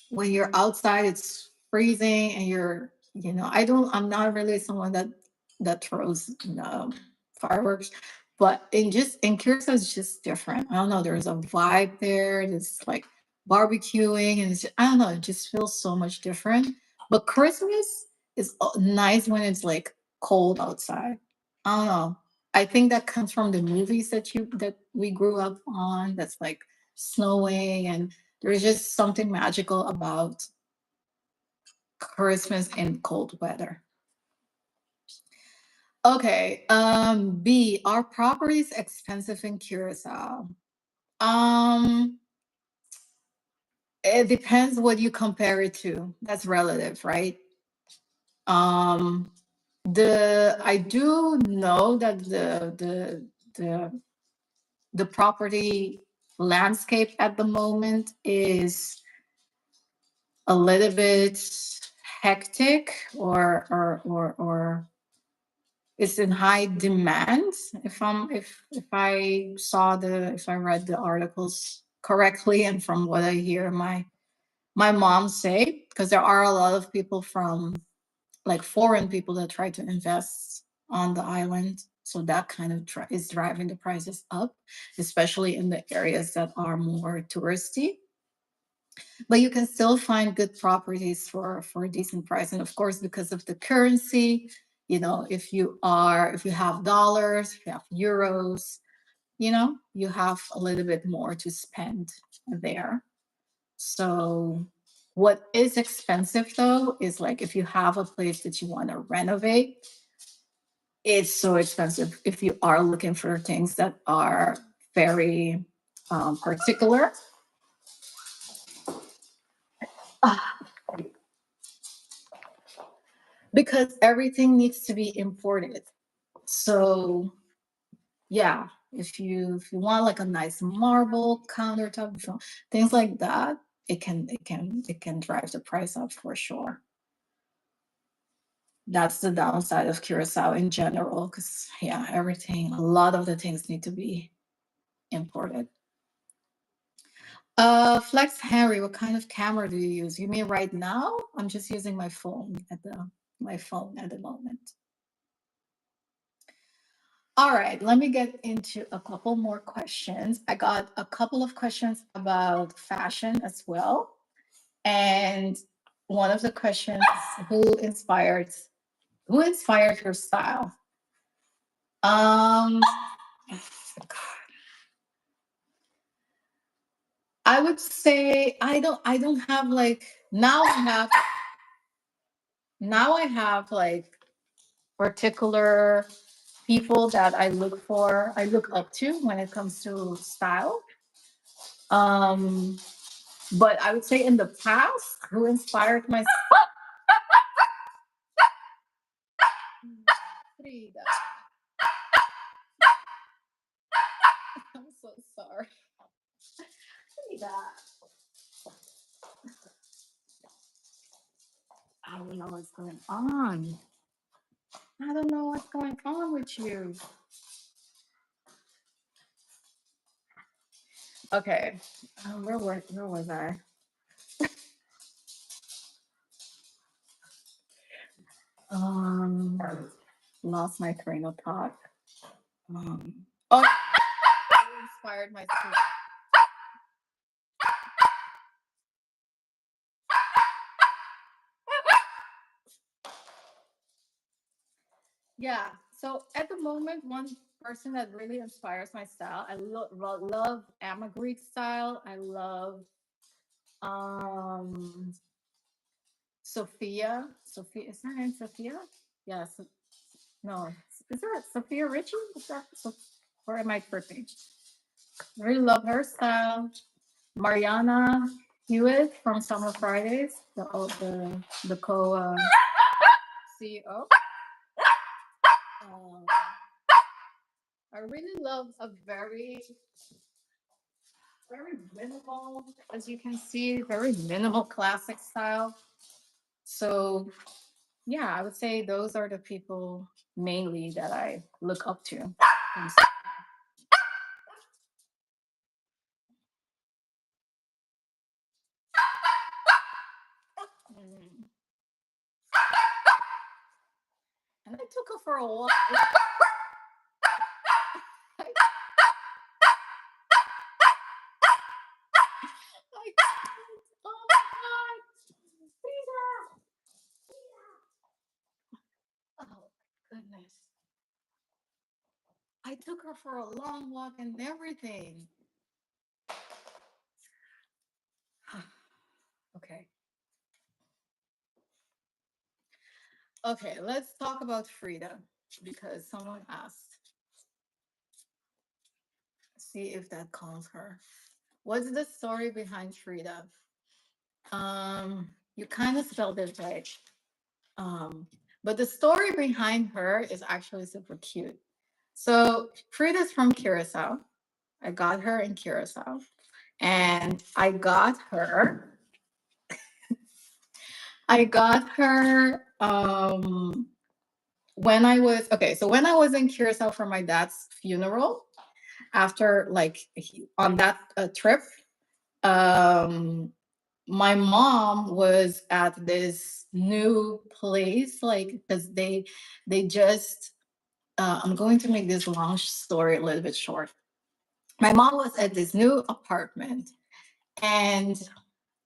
When you're outside it's freezing and I'm not really someone that throws fireworks, but in Curacao it's just different. I don't know, there's a vibe there. There's like barbecuing and I don't know, it just feels so much different. But Christmas is nice when it's like cold outside. I don't know, I think that comes from the movies that we grew up on, that's like snowing, and there's just something magical about Christmas in cold weather. Okay. B, are properties expensive in Curacao? Um, it depends what you compare it to. That's relative, right? Um, the I do know that the the property landscape at the moment is a little bit hectic, or it's in high demand. If I read the articles correctly, and from what I hear my mom say, because there are a lot of people from, like, foreign people that try to invest on the island, so that kind of is driving the prices up, especially in the areas that are more touristy. But you can still find good properties for a decent price, and of course, because of the currency, if you have dollars, if you have euros, you have a little bit more to spend there. So what is expensive though is like if you have a place that you want to renovate, it's so expensive if you are looking for things that are very particular. Because everything needs to be imported. So yeah, if you want like a nice marble countertop, things like that, it can drive the price up for sure. That's the downside of Curacao in general, because yeah, a lot of the things need to be imported. Flex Henry, what kind of camera do you use? You mean right now? I'm just using my phone at the moment. All right, let me get into a couple more questions. I got a couple of questions about fashion as well. And one of the questions, who inspired your style? I would say I don't have like now I have like particular people that I look up to when it comes to style. But I would say in the past, who inspired my Frida. I'm so sorry. Frida. I don't know what's going on. I don't know what's going on with you. Okay, where was I? Um, Lost my train of thought. Oh, you inspired my school. Yeah. So at the moment, one person that really inspires my style, I love Emma Greek style. I love um Sophia, is her name Sophia? Yes. No, is that Sophia Richie? Is that or am I tripping? I really love her style. Mariana Hewitt from Summer Fridays, the co CEO. I really love a very minimal, as you can see, very minimal classic style. So yeah, I would say those are the people mainly that I look up to. Mm. And I took her for a walk. Oh my God, Frida! Oh goodness. I took her for a long walk and everything. Okay. Okay, let's talk about Frida because someone asked. See if that calms her. What's the story behind Frida? You kind of spelled it right. But the story behind her is actually super cute. So Frida's from Curacao. I got her in Curacao. And I got her when I was in Curacao for my dad's funeral, after on that trip, um my mom was at this new place, like because they just I'm going to make this long story a little bit short. My mom was at this new apartment, and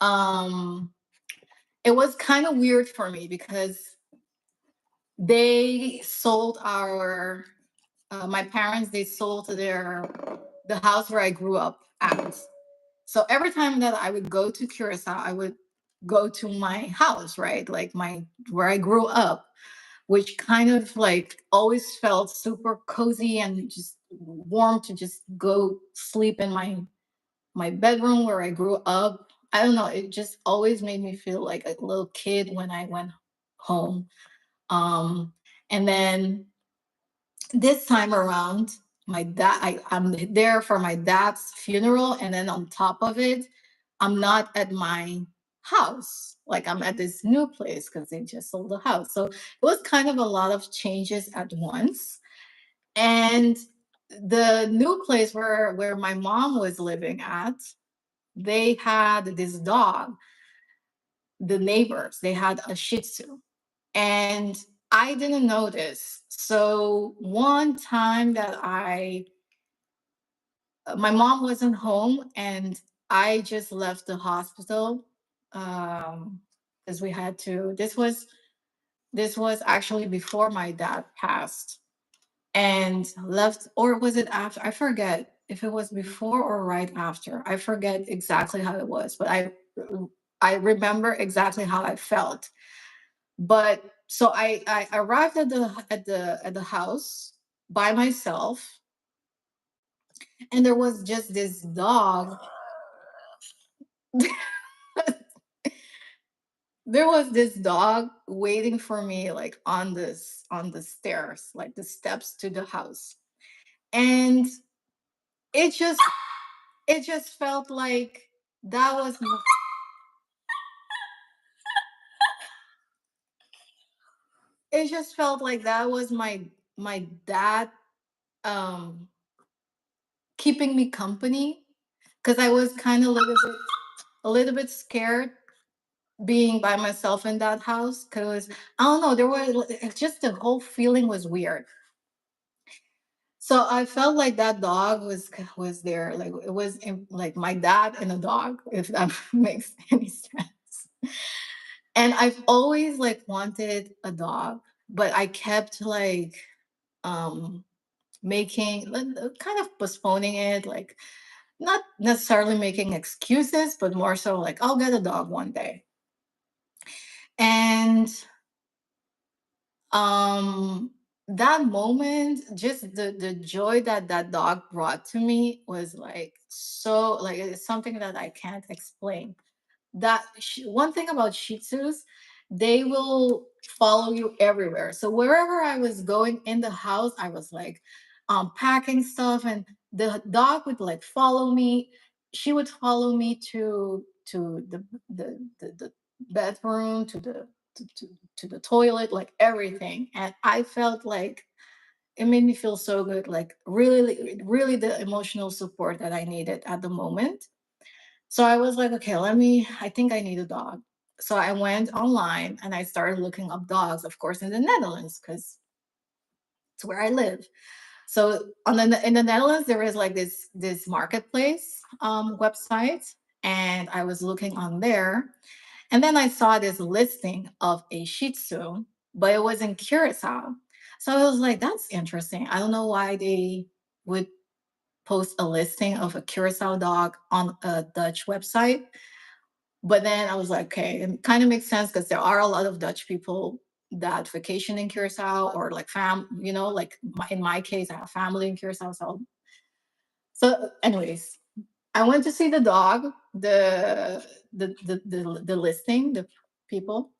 um it was kind of weird for me because they sold our my parents, they sold the house where I grew up at. So every time that I would go to Curacao, I would go to my house, right? Like my where I grew up, which kind of like always felt super cozy and just warm to just go sleep in my bedroom where I grew up. I don't know, it just always made me feel like a little kid when I went home. Um and then this time around, I'm there for my dad's funeral, and then on top of it, I'm not at my house. Like I'm at this new place because they just sold the house. So it was kind of a lot of changes at once. And the new place where my mom was living at, they had this dog. The neighbors, they had a Shih Tzu, and I didn't notice. So one time that I my mom wasn't home, and I just left the hospital because we had to. This was actually before my dad passed, and left, or was it after? I forget if it was before or right after. I forget exactly how it was, but I remember exactly how I felt. But so I arrived at the house by myself, and there was just this dog. There was this dog waiting for me, like on the stairs, like the steps to the house. And it just it just felt like that was it just felt like that was my dad um keeping me company, because I was kind of a little bit scared being by myself in that house, because I don't know, there was just the whole feeling was weird. So I felt like that dog was there, like it was like my dad and a dog, if that makes any sense. And I've always like wanted a dog, but I kept like um making kind of postponing it, like not necessarily making excuses, but more so like I'll get a dog one day. And um that moment, just the joy that that dog brought to me was like so, like it's something that I can't explain. One thing about Shih Tzus, they will follow you everywhere. So wherever I was going in the house, I was like packing stuff, and the dog would like follow me. She would follow me to the bedroom, to the toilet, like everything. And I felt like it made me feel so good, like really, really the emotional support that I needed at the moment. So I was like, okay, I think I need a dog. So I went online and I started looking up dogs, of course, in the Netherlands, because it's where I live. So in the Netherlands, there is like this marketplace website, and I was looking on there, and then I saw this listing of a Shih Tzu, but it was in Curacao. So I was like, that's interesting. I don't know why they would post a listing of a Curacao dog on a Dutch website. But then I was like, okay, it kind of makes sense because there are a lot of Dutch people that vacation in Curacao, or like like in my case, I have family in Curacao. So anyways, I went to see the dog, the listing, the people,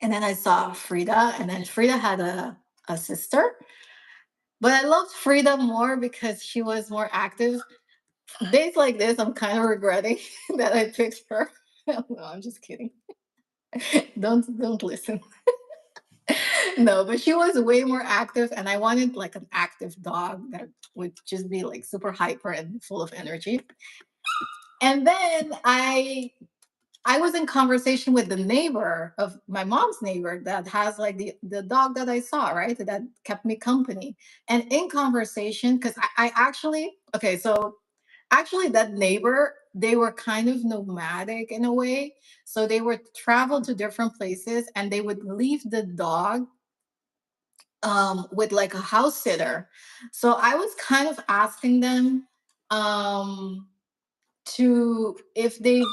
and then I saw Frida, and then Frida had a sister. But I loved Frida more because she was more active. Days like this, I'm kind of regretting that I picked her. No, I'm just kidding. Don't listen. No, but she was way more active, and I wanted like an active dog that would just be like super hyper and full of energy. And then I was in conversation with the neighbor of my mom's neighbor that has like the dog that I saw, right? That kept me company. And in conversation, because I actually, okay, so actually that neighbor, they were kind of nomadic in a way. So they would travel to different places, and they would leave the dog with like a house sitter. So I was kind of asking them to if they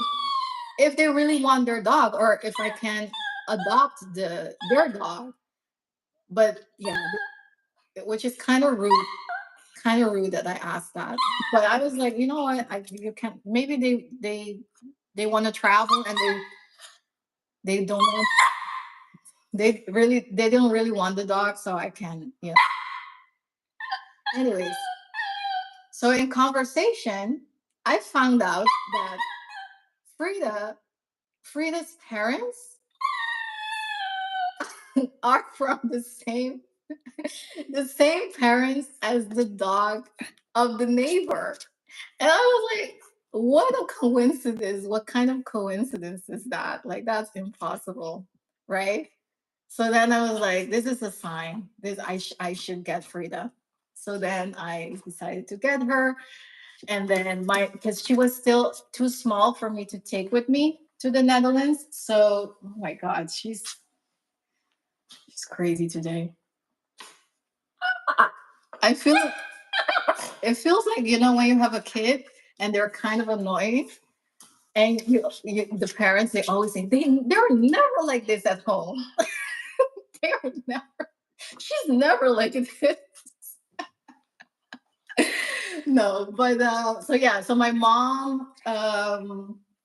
really want their dog or if I can adopt their dog. But yeah, which is kind of rude that I asked that. But I was like, you know what? You can't. Maybe they want to travel and they don't want, they don't really want the dog, so I can, yeah. Anyways, so in conversation, I found out that Frida Frida's parents are from the same parents as the dog of the neighbor. And I was like, what a coincidence. What kind of coincidence is that? Like, that's impossible, right? So then I was like, this is a sign. I should get Frida. So then I decided to get her. And then because she was still too small for me to take with me to the Netherlands. So, oh my God, she's crazy today. I feel it feels like, when you have a kid and they're kind of annoying, and the parents, they always say they're never like this at home. They're never. She's never like this. No, but so yeah, so my mom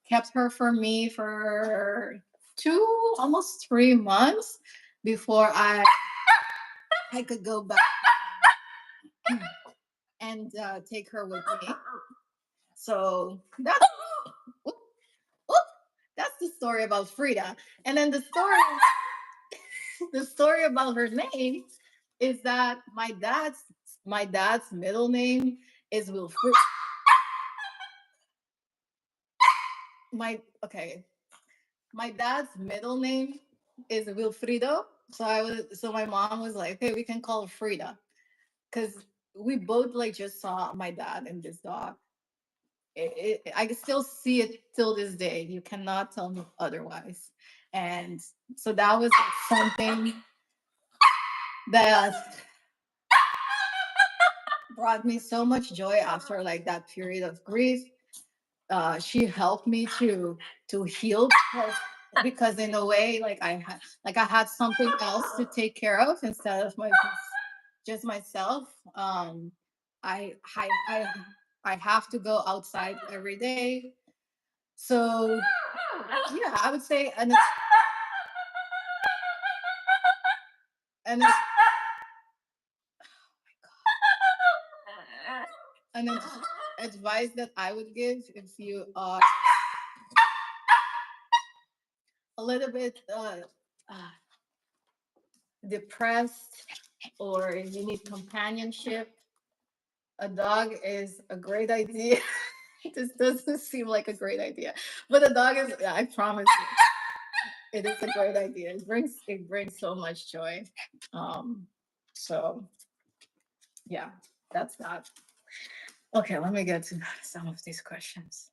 kept her for me for almost 3 months before I could go back and take her with me. So that's the story about Frida. And then the story about her name is that my dad's middle name is Wilfrid. My dad's middle name is Wilfrido. So my mom was like, hey, we can call her Frida. Because we both like just saw my dad and this dog. I can still see it till this day. You cannot tell me otherwise. And so that was something that brought me so much joy after like that period of grief. She helped me to heal because in a way, like I had something else to take care of instead of just myself. I have to go outside every day. So yeah, I would say an an advice that I would give if you are a little bit depressed or you need companionship, a dog is a great idea. This doesn't seem like a great idea, but a dog is. I promise you, it is a great idea. It brings so much joy. Um, so yeah, that's that. Okay, let me get to some of these questions.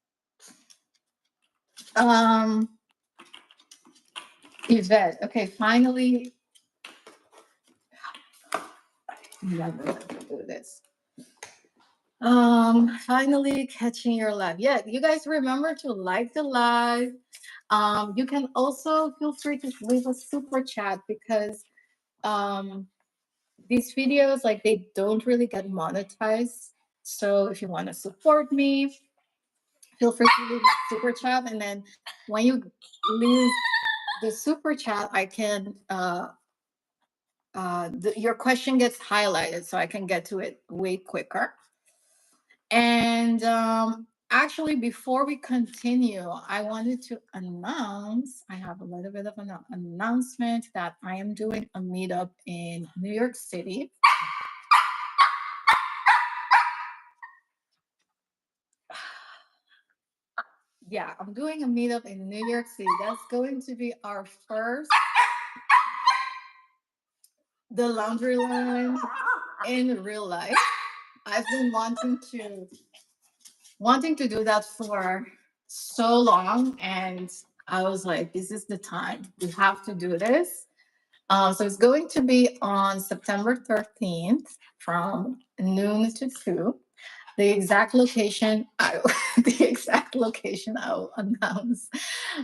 Um, Yvette. Okay, finally. I'm not gonna do this. Finally catching your live. Yeah, you guys remember to like the live. You can also feel free to leave a super chat because these videos, like, they don't really get monetized. So if you want to support me, feel free to leave a super chat, and then when you leave the super chat, I can your question gets highlighted so I can get to it way quicker. And actually, before we continue, I wanted to announce I have a little bit of an announcement that I am doing a meetup in New York City. Yeah, I'm doing a meetup in New York City. That's going to be our first The Laundry Line in real life. I've been wanting to do that for so long, and I was like, this is the time. We have to do this. So it's going to be on September 13th from noon to 2. The exact location, the exact location I will announce.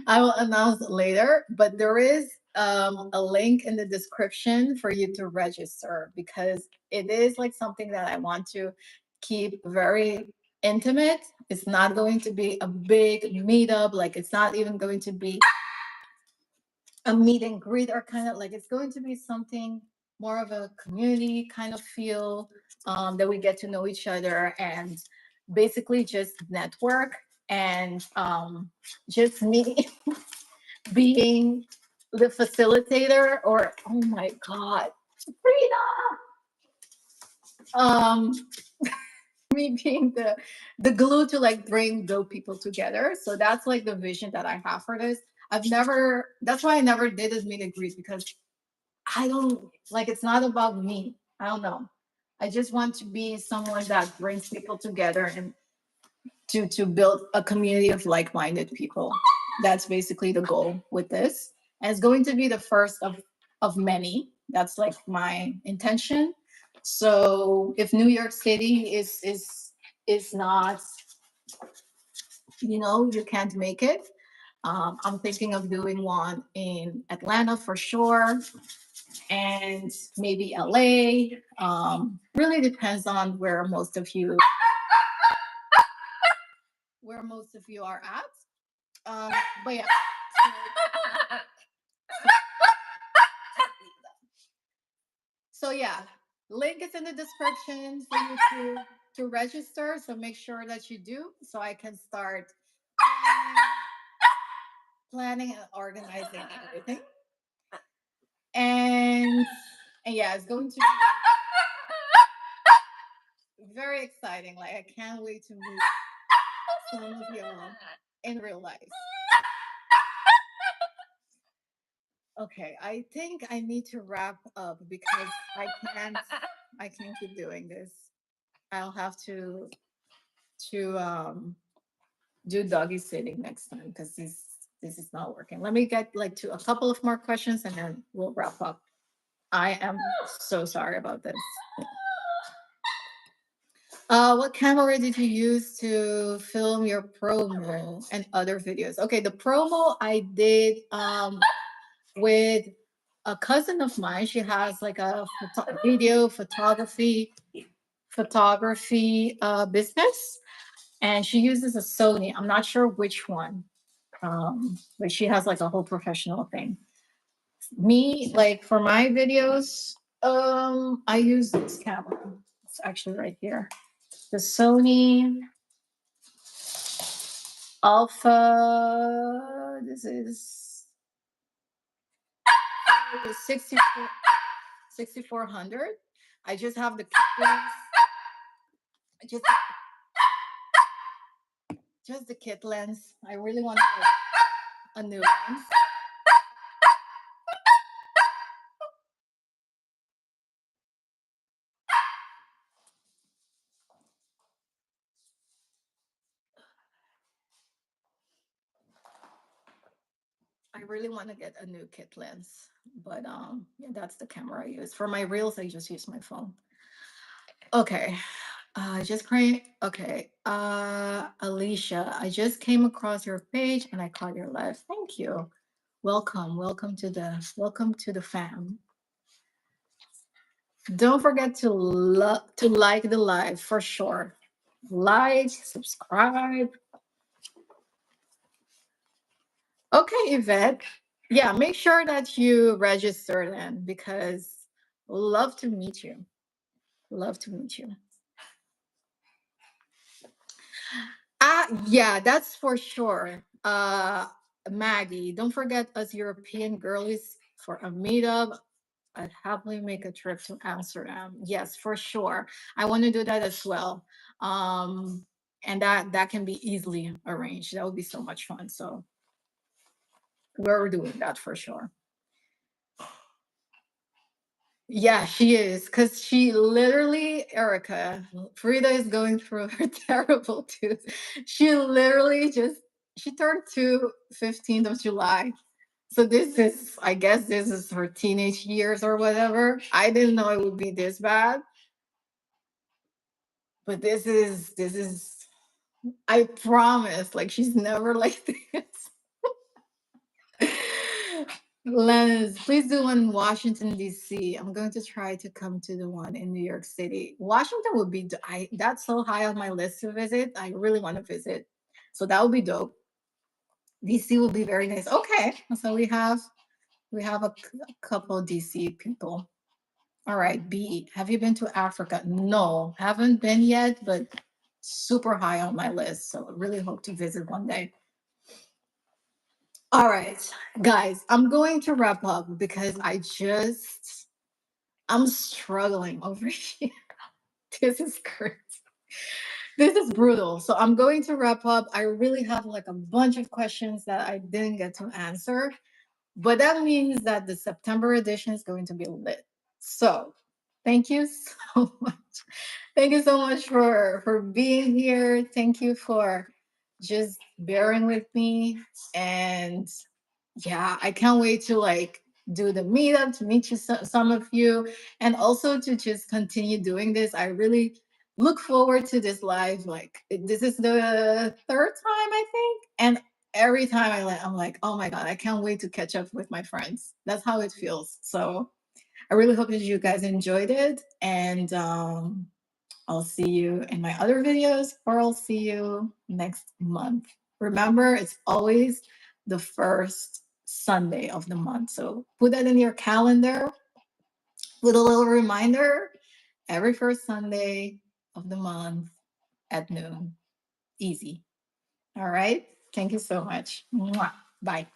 I will announce later, but there is a link in the description for you to register because it is like something that I want to keep very intimate. It's not going to be a big meetup. Like it's not even going to be a meet and greet or kind of like it's going to be something more of a community kind of feel, that we get to know each other and basically just network and just me being the facilitator or oh my god, Frida, um me being the glue to like bring dope people together. So that's like the vision that I have for this. I've never, that's why I never did this meet and greet because I don't like it's not about me. I don't know. I just want to be someone that brings people together and to build a community of like-minded people. That's basically the goal with this. And it's going to be the first of many. That's like my intention. So if New York City is not, you can't make it. I'm thinking of doing one in Atlanta for sure and maybe LA. Really depends on where most of you are at. But yeah. So yeah, link is in the description for you to register. So make sure that you do, so I can start planning and organizing everything. And yeah, it's going to be very exciting. Like I can't wait to meet some of y'all in real life. Okay, I think I need to wrap up because I can't keep doing this. I'll have to do doggy sitting next time because this is not working. Let me get like to a couple of more questions and then we'll wrap up. I am so sorry about this. What camera did you use to film your promo and other videos? Okay, the promo I did with a cousin of mine. She has like a video photography business, and she uses a Sony. I'm not sure which one, but she has like a whole professional thing. Me, like for my videos, I use this camera. It's actually right here. The Sony Alpha. This is the 6400. I just have the just just the kit lens. I really want to get a new lens. I really want to get a new kit lens, but yeah, that's the camera I use. For my reels, I just use my phone. Okay. Just pray. Okay. Alicia, I just came across your page and I caught your live. Thank you. Welcome. Welcome to the fam. Don't forget to like the live for sure. Like, subscribe. Okay, Yvette. Yeah, make sure that you register then because love to meet you. Love to meet you. Yeah, that's for sure. Maggie, don't forget us European girlies for a meetup. I'd happily make a trip to Amsterdam. Yes, for sure. I want to do that as well. And that can be easily arranged. That would be so much fun. So we're doing that for sure. Yeah, she is. Because she literally, Erica, Frida is going through her terrible tooth. She literally she turned 15th of July. So this is, I guess this is her teenage years or whatever. I didn't know it would be this bad, but this is I promise, like she's never like this. Lenz, please do one in Washington D.C. I'm going to try to come to the one in New York City. Washington would be that's so high on my list to visit. I really want to visit, so that would be dope. DC will be very nice. Okay, so we have a couple DC people. All right, B. Have you been to Africa? No, haven't been yet, but super high on my list. So I really hope to visit one day. All right, guys, I'm going to wrap up because I'm struggling over here. This is crazy. This is brutal. So I'm going to wrap up. I really have like a bunch of questions that I didn't get to answer. But that means that the September edition is going to be lit. So thank you so much. Thank you so much for being here. Thank you for just bearing with me. And yeah, I can't wait to like do the meetup to meet you some of you and also to just continue doing this. I really look forward to this live. Like this is the third time I think, and every time I'm like, oh my god, I can't wait to catch up with my friends. That's how it feels. So I really hope that you guys enjoyed it, and I'll see you in my other videos, or I'll see you next month. Remember, it's always the first Sunday of the month. So put that in your calendar with a little reminder every first Sunday of the month at noon. Easy. All right. Thank you so much. Mwah. Bye.